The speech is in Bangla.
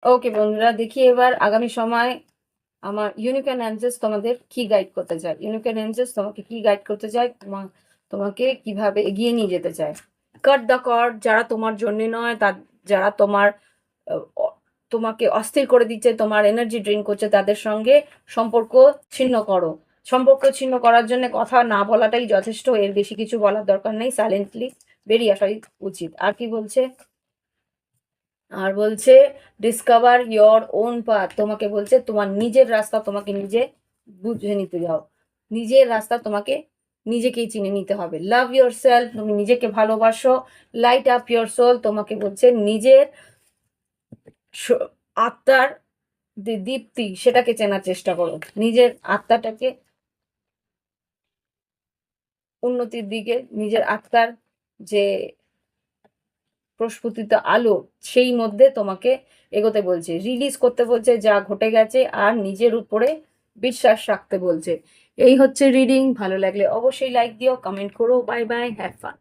ওকে বন্ধুরা, দেখি এবার আগামী সময় আমার ইউনিকর্ন এঞ্জেলস তোমাদের কি গাইড করতে চায়। ইউনিকর্ন এঞ্জেলস তোমাকে কি গাইড করতে চায়, তোমাকে কিভাবে এগিয়ে নিয়ে যেতে চায়। কাট দ্য কর্ড, যারা তোমার জন্য নয়, যারা তোমার তোমাকে অস্থির করে দিচ্ছে, তোমার এনার্জি ড্রেন করছে, তাদের সঙ্গে সম্পর্ক ছিন্ন করো। সম্পর্ক ছিন্ন করার জন্য কথা না বলাটাই যথেষ্ট, এর বেশি কিছু বলার দরকার নেই, সাইলেন্টলি বেরিয়ে আসাই উচিত। আর কি বলছে? আর বলছে ডিসকভার ইয়োর ওন পাথ, তোমাকে বলছে তোমার নিজের রাস্তা তোমাকে নিজে বুঝে নিতে যাও। নিজের রাস্তা তোমাকে নিজেকেই চিনে নিতে হবে। লাভ ইয়োর সেলফ, তুমি নিজেকে ভালোবাসো। লাইট আপ ইয়োর সোল, তোমাকে বলছে নিজের আত্মার দীপ্তি সেটাকে চেনার চেষ্টা করো। নিজের আত্মাটাকে উন্নতির দিকে, নিজের আত্মার যে প্রস্ফুটিত আলো, সেই মধ্যে তোমাকে এগোতে বলছে। রিলিজ করতে বলছে যা ঘটে গেছে, আর নিজের উপরে বিশ্বাস রাখতে বলছে। এই হচ্ছে রিডিং। ভালো লাগলে অবশ্যই লাইক দিও, কমেন্ট করো। Bye bye, have fun.